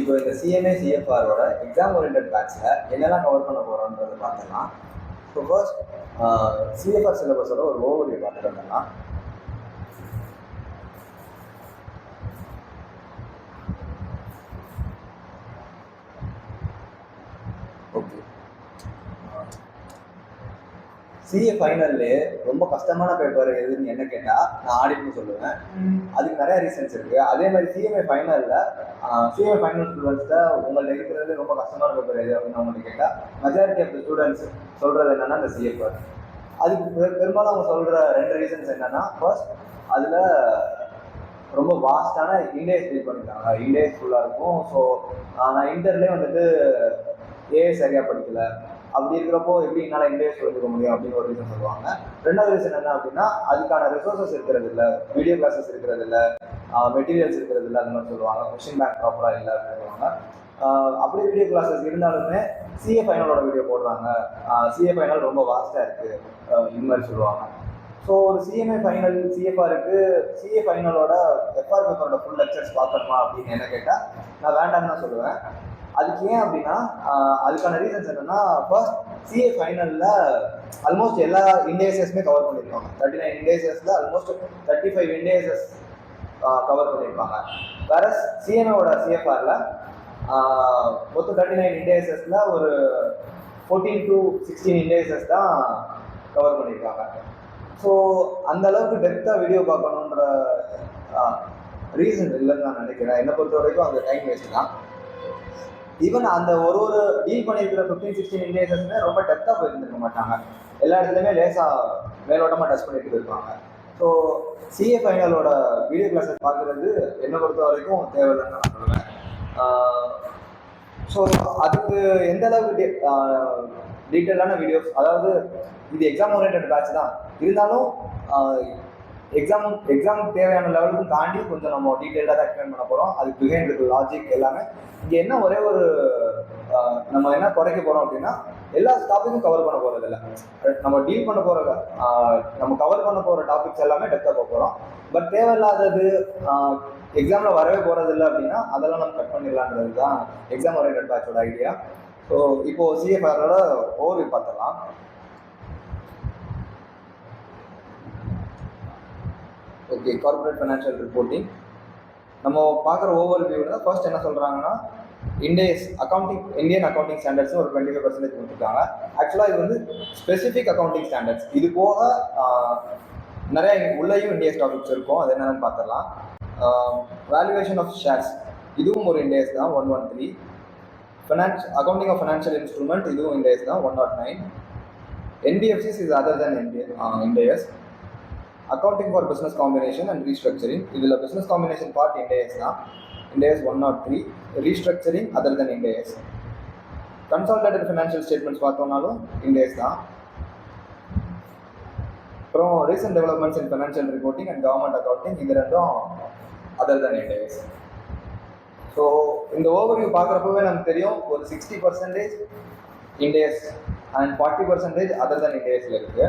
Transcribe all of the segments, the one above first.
இப்போ இந்த CMA சிஎஃப்ஆரோட exam orient பேட்சில் என்னெல்லாம் கவர் பண்ண போகிறோன்றதை பார்த்துக்கலாம். ஸோ ஃபர்ஸ்ட் சிஎஃப்ஆர் சிலபஸோட ஒரு ஓவர்வியூ பார்த்துட்டு வந்தோம்னா, ஓகே, சிஏ ஃபைனல்லே ரொம்ப கஷ்டமான பேப்பர் எதுன்னு என்ன கேட்டால் நான் ஆடிட்னு சொல்லுவேன். அதுக்கு நிறைய ரீசன்ஸ் இருக்குது. அதே மாதிரி சிஎம்ஏ ஃபைனல் ஸ்டூடெண்ட்ஸில் உங்கள்ட்ட இருக்கிறதுல ரொம்ப கஷ்டமான பேப்பர் எது அப்படின்னு அவங்கள்ட்ட கேட்டால் மெஜாரிட்டி ஆஃப் த ஸ்டூடெண்ட்ஸ் சொல்கிறது என்னென்னா இந்த சிஎஃப்ஆர். அதுக்கு பெரும்பாலும் அவங்க சொல்கிற 2 ரீசன்ஸ் என்னென்னா, ஃபர்ஸ்ட் அதில் ரொம்ப வாஸ்டான இண்டேஸ் ஃபீல் பண்ணிட்டாங்க, இண்டேஸ் ஃபுல்லாக இருக்கும். ஸோ நான் இன்டர்லேயே வந்துட்டு சரியாக படிக்கல, அப்படி இருக்கிறப்போ எப்படி என்னால் இண்டேஸ் சொல்லிக்க முடியும் அப்படின்னு ஒரு ரீசன் சொல்லுவாங்க. 2வது ரீசன் என்ன அப்படின்னா, அதுக்கான ரிசோர்ஸஸ் இருக்கிறது இல்லை, வீடியோ கிளாஸஸ் இருக்கிறது இல்லை, மெட்டீரியல்ஸ் இருக்கிறது இல்லை, அந்த மாதிரி சொல்லுவாங்க. கொஸ்டின் பேங்க் ப்ராப்பராக இல்லை அப்படின்னு சொல்லுவாங்க. அப்படியே வீடியோ கிளாஸஸ் இருந்தாலுமே சிஏ ஃபைனலோட வீடியோ போடுறாங்க, சிஏ ஃபைனல் ரொம்ப வாஸ்டாக இருக்குது, இந்த மாதிரி சொல்லுவாங்க. ஸோ ஒரு சிஎம்ஏ ஃபைனல் சிஎஃப்ஆருக்கு சிஏ ஃபைனலோட எஃப்ஆர் பேப்பரோட ஃபுல் லெக்சர்ஸ் பார்க்கணுமா அப்படின்னு என்ன கேட்டால் நான் வேண்டாம்னு தான் சொல்லுவேன். அதுக்கு ஏன் அப்படின்னா, அதுக்கான ரீசன்ஸ் என்னென்னா, ஃபர்ஸ்ட் சிஏ ஃபைனலில் ஆல்மோஸ்ட் எல்லா இண்டேசஸுமே கவர் பண்ணியிருப்பாங்க. 39 இண்டேசஸில் ஆல்மோஸ்ட் 35 இண்டேசஸ் கவர் பண்ணியிருப்பாங்க. வேற சிஎம்ஏவோட சிஎஃப்ஆரில் மொத்தம் 39 இண்டேசஸில் ஒரு 14 to 16 இண்டேசஸ் தான் கவர் பண்ணியிருக்காங்க. ஸோ அந்த அளவுக்கு டெப்த்தாக வீடியோ பார்க்கணுன்ற ரீசன் இல்லைன்னு நான் நினைக்கிறேன். என்னை பொறுத்த வரைக்கும் அந்த டைம் வேஸ்ட் தான். ஈவன் அந்த ஒரு டீல் பண்ணியிருக்கிற 15-16 இண்டேசஸ்மே ரொம்ப டெப்த்தாக போயிருந்துருக்க மாட்டாங்க. எல்லா இடத்துலையுமே லேசாக மேலோட்டமாக டச் பண்ணிட்டு போயிருப்பாங்க. ஸோ சிஏ ஃபைனலோட வீடியோ கிளாஸஸ் பார்க்குறது என்னை பொறுத்த வரைக்கும் தேவையில்லைன்னு நான் சொல்லுவேன். ஸோ அதுக்கு எந்த அளவுக்கு டீட்டெயிலான வீடியோஸ், அதாவது இது எக்ஸாம் ஓரியன்ட் பேட்ச் தான் இருந்தாலும் எக்ஸாமுக்கு தேவையான லெவலுக்கும் தாண்டி கொஞ்சம் நம்ம டீட்டெயிலாக தான் எக்ஸ்பிளைன் பண்ண போகிறோம். அதுக்கு பிஹைண்ட் இருக்க லாஜிக் எல்லாமே இங்கே என்ன ஒரே ஒரு நம்ம என்ன குறைக்க போகிறோம் அப்படின்னா, எல்லா டாப்பிக்கும் கவர் பண்ண போகிறது இல்லை. நம்ம டீல் பண்ண போகிற நம்ம கவர் பண்ண போகிற டாபிக்ஸ் எல்லாமே டெப்த்தாக போக போகிறோம். பட் தேவையில்லாதது எக்ஸாமில் வரவே போகிறது இல்லை அப்படின்னா அதெல்லாம் நம்ம கட் பண்ணிடலான்றது தான் எக்ஸாம் ஓரியன்ட் பேட்சோட ஐடியா. ஸோ இப்போது சிஎஃப்ஆரோட ஓவர்வியூ பார்த்துடலாம். ஓகே, கார்பரேட் ஃபைனான்ஷியல் ரிப்போர்ட்டிங் நம்ம பார்க்குற ஓவர்வியூவில் ஃபர்ஸ்ட் என்ன சொல்கிறாங்கன்னா, இந்தியன் அக்கௌண்டிங் ஸ்டாண்டர்ட்ஸ் ஒரு 25% கொடுத்துருக்காங்க. ஆக்சுவலாக இது வந்து ஸ்பெசிஃபிக் அக்கௌண்டிங் ஸ்டாண்டர்ட்ஸ். இது போக நிறைய உள்ளேயும் இண்டியஸ் டாபிக்ஸ் இருக்கும். அது என்னென்னு பார்த்துடலாம். வேல்யூவேஷன் ஆஃப் ஷேர்ஸ் இதுவும் ஒரு இண்டியஸ் தான், 113. அக்கௌண்டிங் ஆஃப் ஃபினான்ஷியல் இன்ஸ்ட்ருமெண்ட் இதுவும் இண்டியஸ் தான், 109. NBFCs is other than Ind AS. Accounting for business combination and restructuring இதில் பிஸ்னஸ் காம்பினேஷன் பார்ட் இண்டியஸ் தான், Ind AS 103. Restructuring other than Ind AS. Consolidated financial statements பார்த்தோம்னாலும் இண்டியஸ் தான். அப்புறம் recent developments in financial reporting and government accounting இது ரெண்டும் other than Ind AS. So இந்த overview பார்க்குறப்பவே நமக்கு தெரியும், ஒரு 60% இண்டியஸ் அண்ட் 40% அதர் தென் இண்டியஸில் இருக்குது.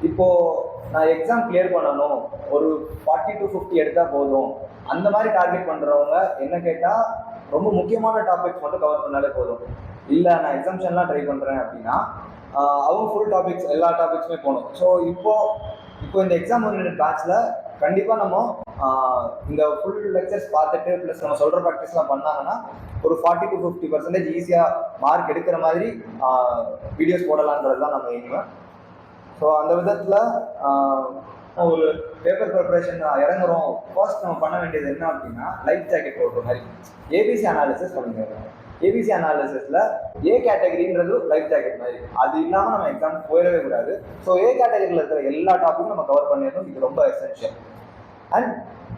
இப்போது நான் எக்ஸாம் கிளியர் பண்ணணும், ஒரு 40 to 50 எடுத்தால் போதும், அந்த மாதிரி டார்கெட் பண்ணுறவங்க என்ன கேட்டால் ரொம்ப முக்கியமான டாபிக்ஸ் மட்டும் கவர் பண்ணாலே போதும். இல்லை நான் எக்ஸாம்ஷன்லாம் ட்ரை பண்ணுறேன் அப்படின்னா அவங்க ஃபுல் டாபிக்ஸ் எல்லா டாபிக்ஸுமே போகணும். ஸோ இப்போ இந்த எக்ஸாம் ஓரியன்ட் பேட்சில் கண்டிப்பாக நம்ம இந்த ஃபுல் லெக்சர்ஸ் பார்த்துட்டு ப்ளஸ் நம்ம சொல்கிற ப்ராக்டிஸ்லாம் பண்ணாங்கன்னா ஒரு 40 to 50% ஈஸியாக மார்க் எடுக்கிற மாதிரி வீடியோஸ் போடலான்றது தான் நம்ம எய்ம். ஸோ அந்த விதத்தில் ஒரு பேப்பர் ப்ரிப்பரேஷன் இறங்குறோம், ஃபர்ஸ்ட் நம்ம பண்ண வேண்டியது என்ன அப்படின்னா, லைஃப் ஜாக்கெட் போடுற மாதிரி ஏபிசி அனாலிசிஸ் பண்ணிடுறோம். ஏபிசி அனாலிசிஸில் ஏ கேட்டகரின்றது லைஃப் ஜாக்கெட் மாதிரி, அது இல்லாமல் நம்ம எக்ஸாம் போயிடவே கூடாது. ஸோ ஏ கேட்டகரியில் இருக்கிற எல்லா டாப்பிக்கும் நம்ம கவர் பண்ணிடணும், இது ரொம்ப எசென்ஷியல். அண்ட்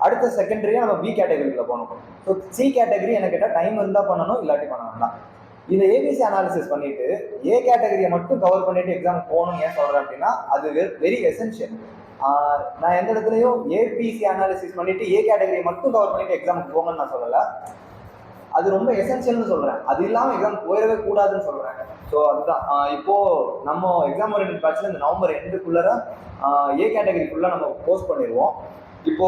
அடுத்த செகண்டரியாக நம்ம பி கேட்டகரியில் போகணும். ஸோ சி கேட்டகரி என்ன கேட்டால் டைம் இருந்தால் பண்ணணும், இல்லாட்டி பண்ண வேண்டாம். இந்த ஏபிசி அனாலிசிஸ் பண்ணிட்டு ஏ கேட்டகரியை மட்டும் கவர் பண்ணிட்டு எக்ஸாம் போகணும் ஏன் சொல்கிறேன் அப்படின்னா, அது வெரி எசென்ஷியல். நான் எந்த இடத்துலையும் ஏபிசி அனாலிசிஸ் பண்ணிட்டு ஏ கேட்டகரியை மட்டும் கவர் பண்ணிட்டு எக்ஸாமுக்கு போங்கன்னு நான் சொல்லலை, அது ரொம்ப எசென்ஷியல்னு சொல்கிறேன். அது இல்லாமல் எக்ஸாம் போயிடவே கூடாதுன்னு சொல்கிறேன். ஸோ அதுதான் இப்போது நம்ம எக்ஸாம் ஓரியன்ட் பேட்சில் இந்த நவம்பர் எண்டுக்குள்ளே ஏ கேட்டகரிக்குள்ளே நம்ம போஸ்ட் பண்ணிடுவோம். இப்போ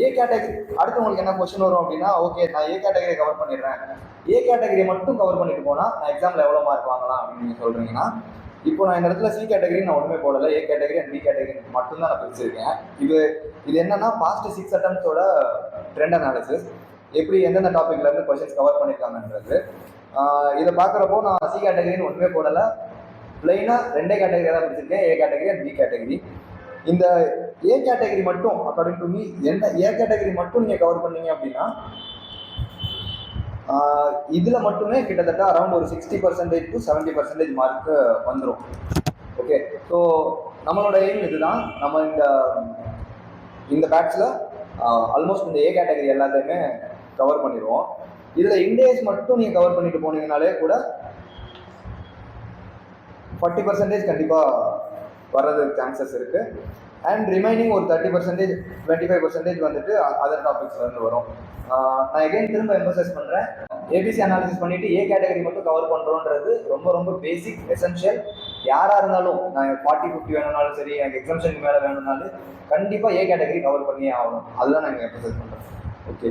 ஏ கேட்டகரி அடுத்து உங்களுக்கு என்ன கொஸ்டின் வரும் அப்படின்னா, ஓகே நான் ஏ கேட்டகரியை கவர் பண்ணிடுறேன், ஏ கேட்டகரியை மட்டும் கவர் பண்ணிட்டு போனா நான் எக்ஸாம்ல எவ்வளோ மார்க் வாங்கலாம் அப்படின்னு நீங்க சொல்றீங்கன்னா, இப்போ நான் இந்த இடத்துல சி கேட்டகரி நான் ஒன்றுமே போடலை, A category and B category மட்டும் தான் நான் பிரிச்சிருக்கேன். இது என்னன்னா பாஸ்ட் 6 அட்டம்ஸோட ட்ரெண்ட் அனாலிசிஸ், எப்படி எந்தெந்த டாபிக்ல இருந்து கொஸ்டின்ஸ் கவர் பண்ணியிருக்காங்கன்றது. இதை பார்க்குறப்போ நான் சி கேட்டகரின்னு ஒன்றுமே போடலை, பிளைனாக 2 கேட்டகரி தான் பிரிச்சிருக்கேன், A category and B category. இந்த ஏ கேட்டகரி மட்டும் அக்கார்டிங் டு மீ என்ன ஏ கேட்டகரி மட்டும் நீங்கள் கவர் பண்ணீங்க அப்படின்னா இதில் மட்டுமே கிட்டத்தட்ட அரௌண்ட் ஒரு 60% to 70% மார்க்கு வந்துடும். ஓகே, ஸோ நம்மளோட எய்ம் இதுதான். நம்ம இந்த பேட்சில் ஆல்மோஸ்ட் இந்த ஏ கேட்டகரி எல்லாத்தையுமே கவர் பண்ணிடுவோம். இதில் இண்டேஸ் மட்டும் நீங்கள் கவர் பண்ணிட்டு போனீங்கனாலே கூட 40% கண்டிப்பாக வர்றதுக்கு சான்சஸ் இருக்குது. அண்ட் ரிமைனிங் ஒரு 30% 25% வந்துட்டு அதர் டாபிக்ஸ்லேருந்து வரும். நான் எகைன் திரும்ப எம்பசைஸ் பண்ணுறேன், ஏபிசி அனாலிசிஸ் பண்ணிவிட்டு ஏ கேட்டகரி மட்டும் கவர் பண்ணுறோன்றது ரொம்ப ரொம்ப பேசிக் எசென்ஷியல். யாராக இருந்தாலும் நான் 40-50 வேணும்னாலும் சரி, எனக்கு எக்ஸாம்ஷனுக்கு மேலே வேணும்னாலும் கண்டிப்பாக ஏ கேட்டகரி கவர் பண்ணியே ஆகணும். அதுதான் நான் எம்பசைஸ் பண்ணுறேன். ஓகே.